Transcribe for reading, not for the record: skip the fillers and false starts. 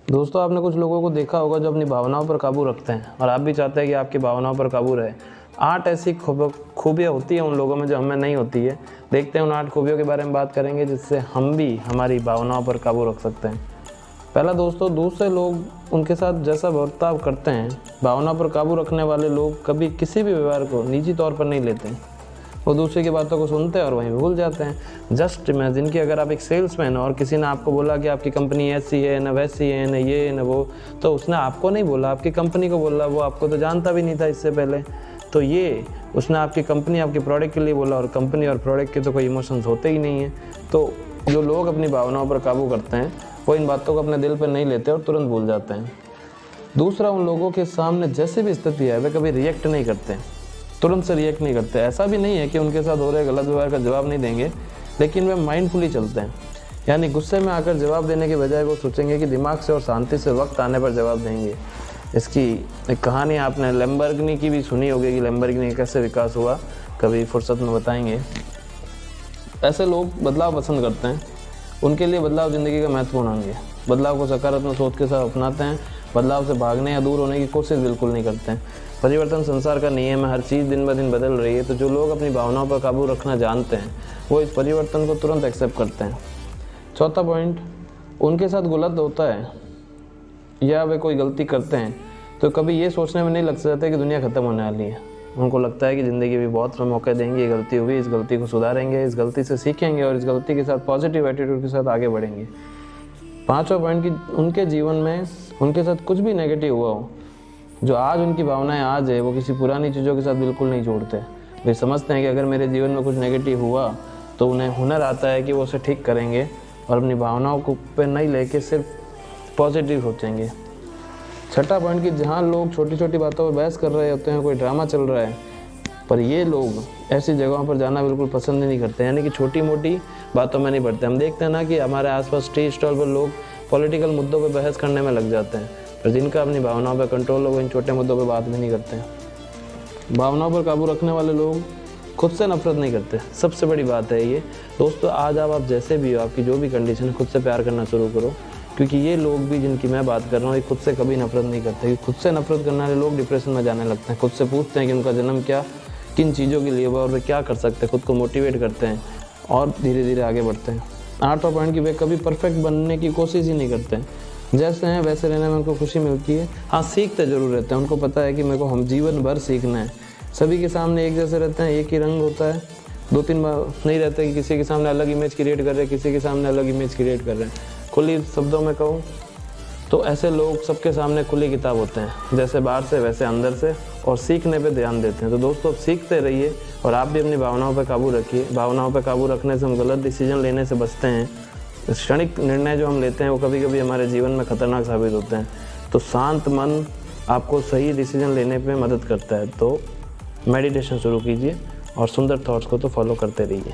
दोस्तों, आपने कुछ लोगों को देखा होगा जो अपनी भावनाओं पर काबू रखते हैं और आप भी चाहते हैं कि आपकी भावनाओं पर काबू रहे। 8 ऐसी खूबियाँ होती हैं उन लोगों में जो हमें नहीं होती है। देखते हैं उन 8 खूबियों के बारे में बात करेंगे जिससे हम भी हमारी भावनाओं पर काबू रख सकते हैं। पहला दोस्तों, दूसरे लोग उनके साथ जैसा बर्ताव करते हैं, भावनाओं पर काबू रखने वाले लोग कभी किसी भी व्यवहार को निजी तौर पर नहीं लेते हैं। वो दूसरे की बातों को सुनते हैं और वहीं भूल जाते हैं। जस्ट इमेजिन कि अगर आप एक सेल्समैन हो और किसी ने आपको बोला कि आपकी कंपनी ऐसी है न वैसी है न ये न वो, तो उसने आपको नहीं बोला, आपकी कंपनी को बोला। वो आपको तो जानता भी नहीं था इससे पहले। तो ये उसने आपकी कंपनी, आपके प्रोडक्ट के लिए बोला, और कंपनी और प्रोडक्ट के तो कोई इमोशंस होते ही नहीं है। तो जो लोग अपनी भावनाओं पर काबू करते हैं वो इन बातों को अपने दिल पर नहीं लेते और तुरंत भूल जाते हैं। दूसरा, उन लोगों के सामने जैसे भी स्थिति है वे कभी रिएक्ट नहीं करते, तुरंत से रिएक्ट नहीं करते। ऐसा भी नहीं है कि उनके साथ हो रहे गलत व्यवहार का जवाब नहीं देंगे, लेकिन वे माइंडफुली चलते हैं। यानी गुस्से में आकर जवाब देने के बजाय वो सोचेंगे कि दिमाग से और शांति से वक्त आने पर जवाब देंगे। इसकी एक कहानी आपने लैम्बोर्गिनी की भी सुनी होगी कि लैम्बोर्गिनी कैसे विकास हुआ, कभी फुर्सत में बताएंगे। ऐसे लोग बदलाव पसंद करते हैं, उनके लिए बदलाव ज़िंदगी का महत्वपूर्ण अंग है। बदलाव को सकारात्मक सोच के साथ अपनाते हैं, बदलाव से भागने या दूर होने की कोशिश बिल्कुल नहीं करते हैं। परिवर्तन संसार का नियम है, हर चीज़ दिन ब दिन बदल रही है। तो जो लोग अपनी भावनाओं पर काबू रखना जानते हैं वो इस परिवर्तन को तुरंत एक्सेप्ट करते हैं। चौथा पॉइंट, उनके साथ गलत होता है या वे कोई गलती करते हैं तो कभी ये सोचने में नहीं लग जाते कि दुनिया ख़त्म होने वाली है। उनको लगता है कि ज़िंदगी भी बहुत मौके देंगे, ये गलती हुई, इस गलती को सुधारेंगे, इस गलती से सीखेंगे और इस गलती के साथ पॉजिटिव एटीट्यूड के साथ आगे बढ़ेंगे। पांचवा पॉइंट कि उनके जीवन में उनके साथ कुछ भी नेगेटिव हुआ हो, जो आज उनकी भावनाएं आज है, वो किसी पुरानी चीज़ों के साथ बिल्कुल नहीं जोड़ते। वे समझते हैं कि अगर मेरे जीवन में कुछ नेगेटिव हुआ तो उन्हें हुनर आता है कि वो उसे ठीक करेंगे और अपनी भावनाओं को पे नहीं लेके सिर्फ पॉजिटिव सोचेंगे। छठा पॉइंट कि जहाँ लोग छोटी छोटी बातों पर बहस कर रहे होते हैं, कोई ड्रामा चल रहा है, पर ये लोग ऐसी जगहों पर जाना बिल्कुल पसंद नहीं करते। यानी कि छोटी मोटी बातों में नहीं पड़ते। हम देखते हैं ना कि हमारे आसपास टी स्टॉल पर लोग पॉलिटिकल मुद्दों पर बहस करने में लग जाते हैं, पर जिनका अपनी भावनाओं पर कंट्रोल हो वो इन छोटे मुद्दों पर बात भी नहीं करते हैं। भावनाओं पर काबू रखने वाले लोग खुद से नफरत नहीं करते। सबसे बड़ी बात है ये। दोस्तों, आज आप जैसे भी हो, आपकी जो भी कंडीशन है, खुद से प्यार करना शुरू करो, क्योंकि ये लोग भी जिनकी मैं बात कर रहा हूँ ये खुद से कभी नफरत नहीं करते। खुद से नफरत करने वाले लोग डिप्रेशन में जाने लगते हैं। खुद से पूछते हैं कि उनका जन्म क्या, किन चीज़ों के लिए हुआ और वे क्या कर सकते हैं, खुद को मोटिवेट करते हैं और धीरे धीरे आगे बढ़ते हैं। आठवां पॉइंट कि वे कभी परफेक्ट बनने की कोशिश ही नहीं करते हैं। जैसे हैं वैसे रहने में उनको खुशी मिलती है। हाँ, सीखते जरूर रहते हैं। उनको पता है कि मेरे को हम जीवन भर सीखना है। सभी के सामने एक जैसे रहते हैं, एक ही रंग होता है। 2-3 बार नहीं रहते कि किसी के सामने अलग इमेज क्रिएट कर रहे हैं, किसी के सामने अलग इमेज क्रिएट कर रहे हैं। खुली शब्दों में कहूँ तो ऐसे लोग सबके सामने खुली किताब होते हैं, जैसे बाहर से वैसे अंदर से, और सीखने पे ध्यान देते हैं। तो दोस्तों, सीखते रहिए और आप भी अपनी भावनाओं पर काबू रखिए। भावनाओं पर काबू रखने से हम गलत डिसीजन लेने से बचते हैं। क्षणिक निर्णय जो हम लेते हैं वो कभी कभी हमारे जीवन में खतरनाक साबित होते हैं। तो शांत मन आपको सही डिसीजन लेने में मदद करता है। तो मेडिटेशन शुरू कीजिए और सुंदर थॉट्स को तो फॉलो करते रहिए।